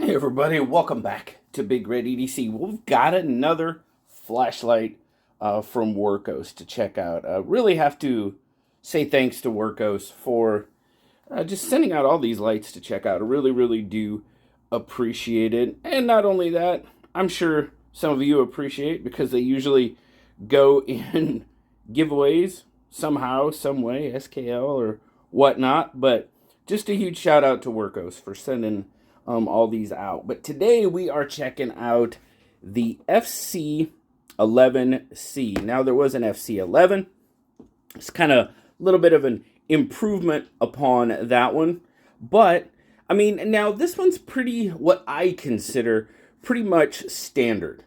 Hey everybody, welcome back to BigRedEDC. We've got another flashlight from Wurkkos to check out. Really have to say thanks to Wurkkos for just sending out all these lights to check out. I really do appreciate it. And not only that, I'm sure some of you appreciate because they usually go in giveaways somehow, some way, SKL or whatnot. But just a huge shout out to Wurkkos for sending all these out. But today we are checking out the FC11C. Now there was an FC11. It's kind of a little bit of an improvement upon that one. But, I mean, now this one's pretty, what I consider pretty much standard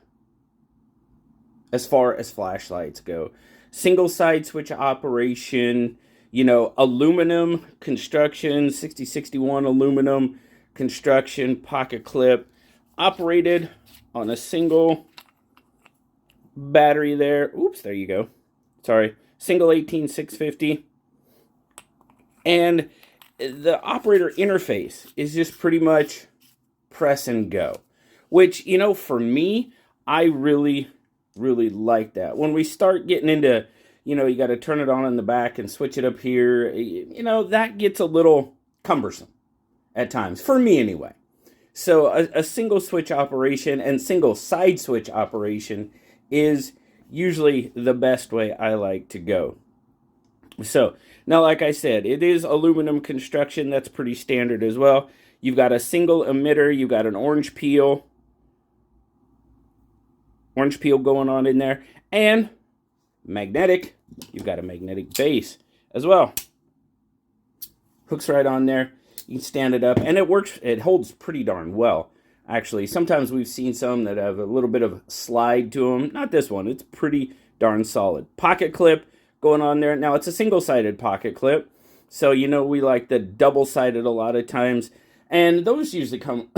as far as flashlights go. Single side switch operation, you know, aluminum construction, 6061 aluminum construction, pocket clip, operated on a single battery there. Oops, there you go. Sorry, single 18650. And the operator interface is just pretty much press and go, which, you know, for me, I really like that. When we start getting into, you know, you got to turn it on in the back and switch it up here, you know, that gets a little cumbersome at times, for me anyway. So a single switch operation and single side switch operation is usually the best way I like to go. So now, like I said, it is aluminum construction. That's pretty standard as well. You've got a single emitter. You've got an orange peel going on in there, and magnetic. You've got a magnetic base as well. Hooks right on there. You can stand it up, and it works. It holds pretty darn well, actually. Sometimes we've seen some that have a little bit of slide to them. Not this one. It's pretty darn solid. Pocket clip going on there. Now, it's a single-sided pocket clip, so, you know, we like the double-sided a lot of times, and those usually come...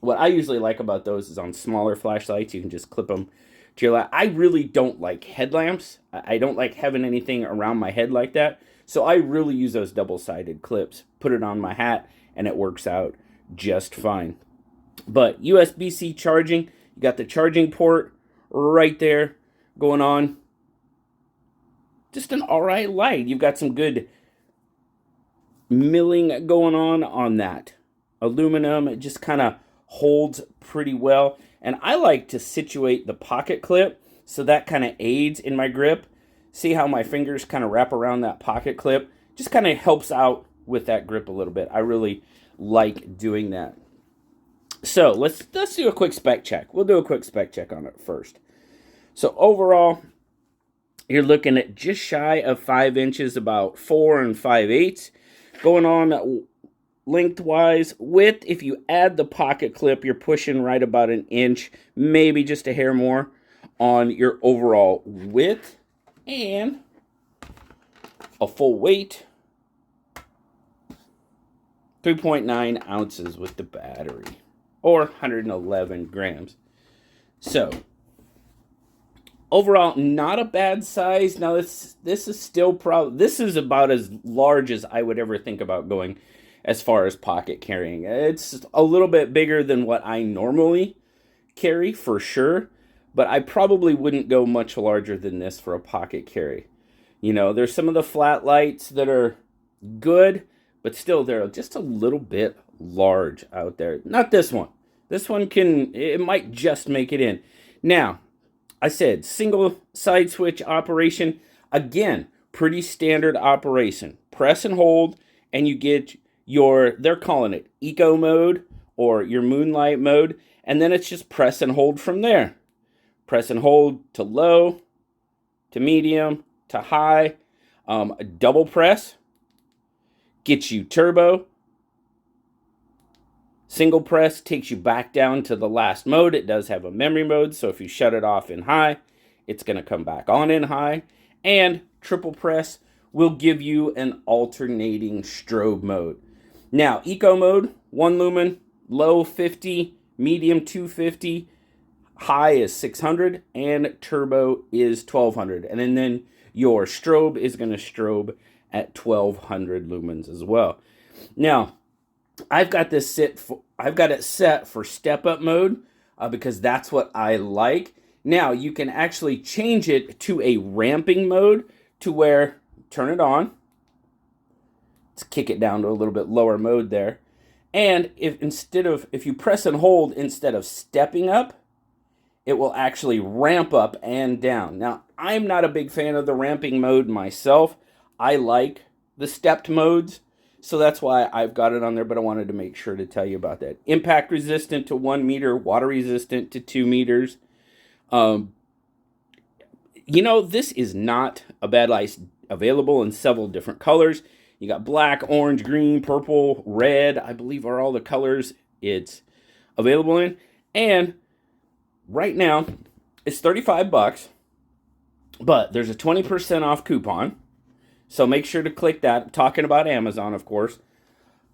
What I usually like about those is on smaller flashlights, you can just clip them to your light. I really don't like headlamps. I don't like having anything around my head like that. So I really use those double-sided clips, put it on my hat, and it works out just fine. But USB-C charging, you got the charging port right there going on. Just an all right light. You've got some good milling going on that. Aluminum, it just kind of holds pretty well. And I like to situate the pocket clip so that kind of aids in my grip. See how my fingers kind of wrap around that pocket clip? Just kind of helps out with that grip a little bit. I really like doing that. So let's do a quick spec check. We'll do a quick spec check on it first. So overall, you're looking at just shy of 5 inches, about 4 5/8. Going on lengthwise. Width, if you add the pocket clip, you're pushing right about 1 inch, maybe just a hair more on your overall width. And a full weight, 3.9 ounces with the battery, or 111 grams. So, overall, not a bad size. Now, this is still this is about as large as I would ever think about going as far as pocket carrying. It's a little bit bigger than what I normally carry, for sure. But I probably wouldn't go much larger than this for a pocket carry. You know, there's some of the flat lights that are good, but still they're just a little bit large out there. Not this one. This one it might just make it in. Now, I said single side switch operation. Again, pretty standard operation. Press and hold, and you get they're calling it eco mode or your moonlight mode, and then it's just press and hold from there. Press and hold to low, to medium, to high. Double press gets you turbo. Single press takes you back down to the last mode. It does have a memory mode, so if you shut it off in high, it's going to come back on in high. And triple press will give you an alternating strobe mode. Now, eco mode, 1 lumen, low 50, medium 250, high is 600, and turbo is 1200. And then your strobe is going to strobe at 1200 lumens as well. Now, I've got it set for step up mode because that's what I like. Now you can actually change it to a ramping mode to where turn it on. Let's kick it down to a little bit lower mode there. And if you press and hold instead of stepping up, it will actually ramp up and down. Now, I'm not a big fan of the ramping mode myself. I like the stepped modes, so that's why I've got it on there, but I wanted to make sure to tell you about that. Impact resistant to 1 meter, water resistant to 2 meters. This is not a bad ice, available in several different colors. You got black, orange, green, purple, red, I believe are all the colors it's available in. And right now, it's $35, but there's a 20% off coupon. So make sure to click that. I'm talking about Amazon, of course.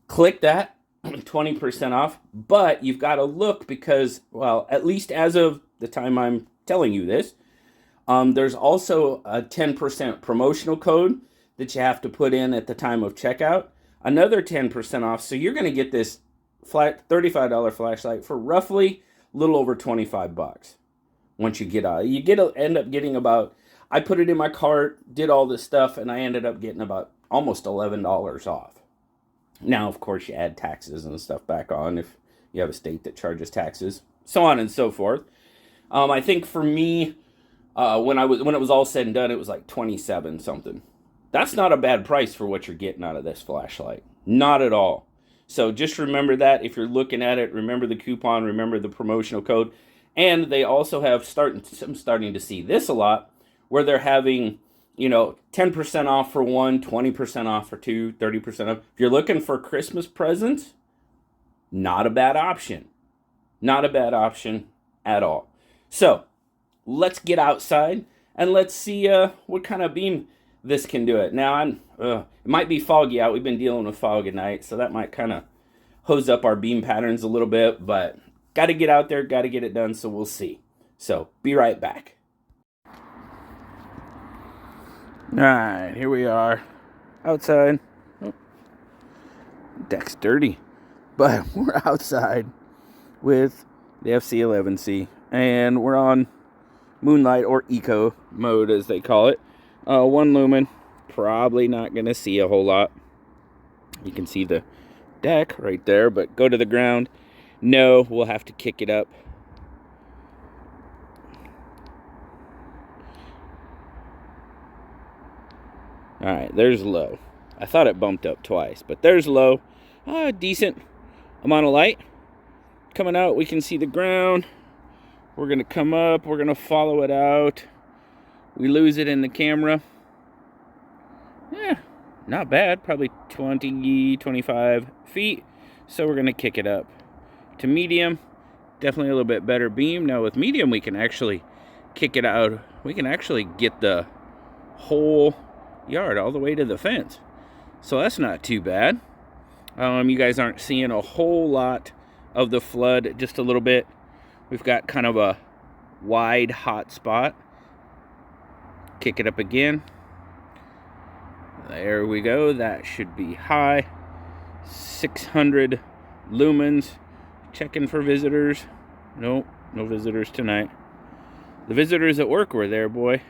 Click that, 20% off. But you've got to look because, well, at least as of the time I'm telling you this, there's also a 10% promotional code that you have to put in at the time of checkout. Another 10% off. So you're going to get this $35 flashlight for roughly a little over $25 once you get out. End up getting about, I put it in my cart, did all this stuff, and I ended up getting about almost $11 off. Now, of course, you add taxes and stuff back on if you have a state that charges taxes, so on and so forth. I think for me, when it was all said and done, it was like 27 something. That's not a bad price for what you're getting out of this flashlight. Not at all. So just remember that if you're looking at it, remember the coupon, remember the promotional code. And they also have I'm starting to see this a lot, where they're having, 10% off for one, 20% off for two, 30% off. If you're looking for Christmas presents, not a bad option. Not a bad option at all. So let's get outside and let's see what kind of beam this can do it. Now, it might be foggy out. We've been dealing with fog at night, so that might kind of hose up our beam patterns a little bit, but got to get out there, got to get it done, so we'll see. So, be right back. All right, here we are outside. Oh, deck's dirty, but we're outside with the FC11C, and we're on Moonlight or Eco mode, as they call it. 1 lumen, probably not going to see a whole lot. You can see the deck right there, but go to the ground. No, we'll have to kick it up. Alright, there's low. I thought it bumped up twice, but there's low. Decent amount of light. Coming out, we can see the ground. We're going to come up, we're going to follow it out. We lose it in the camera. Yeah, not bad. Probably 20, 25 feet. So we're going to kick it up to medium. Definitely a little bit better beam. Now with medium, we can actually kick it out. We can actually get the whole yard all the way to the fence. So that's not too bad. You guys aren't seeing a whole lot of the flood, just a little bit. We've got kind of a wide hot spot. Kick it up again. There we go. That should be high. 600 lumens. Checking for visitors. Nope, no visitors tonight. The visitors at work were there, boy.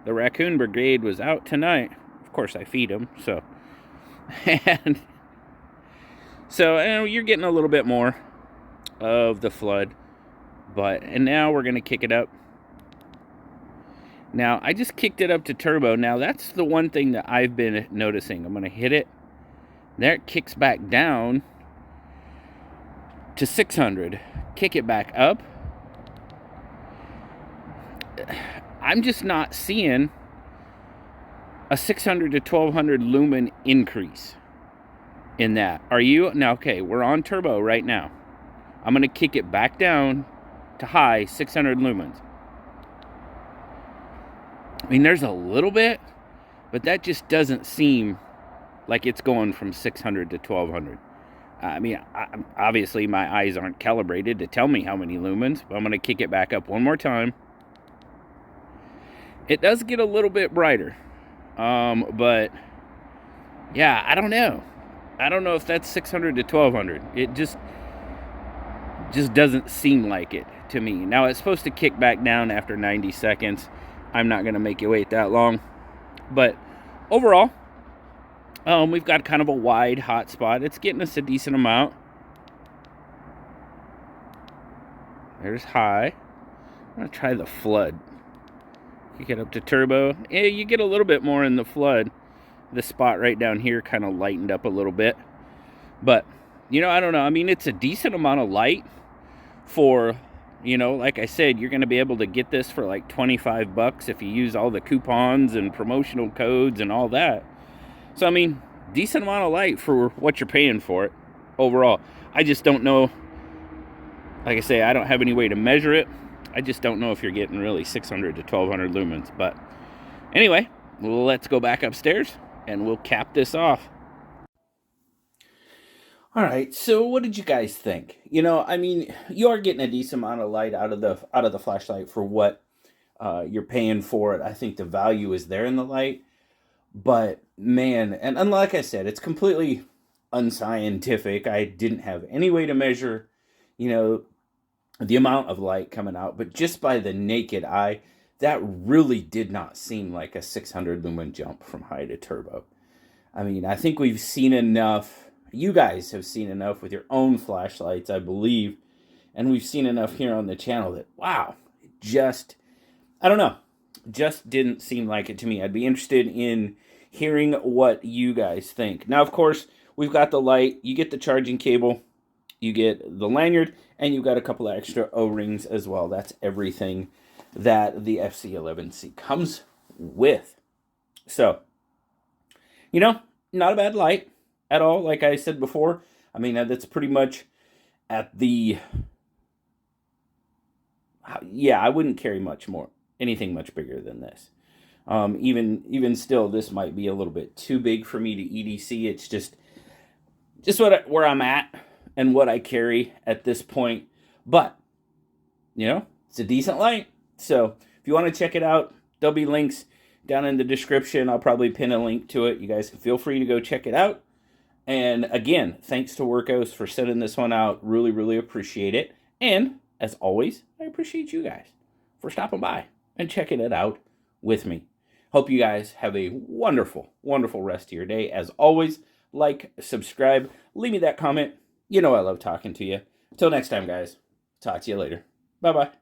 The raccoon brigade was out tonight. Of course, I feed them, so. And you're getting a little bit more of the flood. And now we're going to kick it up. Now, I just kicked it up to turbo. Now, that's the one thing that I've been noticing. I'm going to hit it. There it kicks back down to 600. Kick it back up. I'm just not seeing a 600 to 1200 lumen increase in that. Are you? Now, okay, we're on turbo right now. I'm going to kick it back down to high 600 lumens. I mean, there's a little bit, but that just doesn't seem like it's going from 600 to 1200. I mean, obviously my eyes aren't calibrated to tell me how many lumens, but I'm going to kick it back up one more time. It does get a little bit brighter, but yeah, I don't know. I don't know if that's 600 to 1200. It just doesn't seem like it to me. Now, it's supposed to kick back down after 90 seconds. I'm not going to make you wait that long. But overall, we've got kind of a wide hot spot. It's getting us a decent amount. There's high. I'm going to try the flood. You get up to turbo. Yeah, you get a little bit more in the flood. The spot right down here kind of lightened up a little bit. But, you know, I don't know. I mean, it's a decent amount of light for, you know, like I said, you're going to be able to get this for like 25 bucks if you use all the coupons and promotional codes and all that. So, I mean, decent amount of light for what you're paying for it overall. I just don't know. Like I say, I don't have any way to measure it. I just don't know if you're getting really 600 to 1200 lumens. But anyway, let's go back upstairs and we'll cap this off. All right, so what did you guys think? You know, I mean, you are getting a decent amount of light out of the flashlight for what you're paying for it. I think the value is there in the light. But man, and like I said, it's completely unscientific. I didn't have any way to measure, you know, the amount of light coming out, but just by the naked eye, that really did not seem like a 600 lumen jump from high to turbo. I mean, I think we've seen enough. You guys have seen enough with your own flashlights, I believe, and we've seen enough here on the channel that, wow, I don't know, just didn't seem like it to me. I'd be interested in hearing what you guys think. Now, of course, we've got the light, you get the charging cable, you get the lanyard, and you've got a couple of extra O-rings as well. That's everything that the FC11C comes with. So, you know, not a bad light at all, like I said before. I mean, that's pretty much at the... Yeah, I wouldn't carry anything much bigger than this. Even still, this might be a little bit too big for me to EDC. It's just where I'm at and what I carry at this point. But, you know, it's a decent light. So if you want to check it out, there'll be links down in the description. I'll probably pin a link to it. You guys can feel free to go check it out. And again, thanks to Wurkkos for sending this one out. Really, really appreciate it. And as always, I appreciate you guys for stopping by and checking it out with me. Hope you guys have a wonderful, wonderful rest of your day. As always, like, subscribe, leave me that comment. You know I love talking to you. Until next time, guys. Talk to you later. Bye-bye.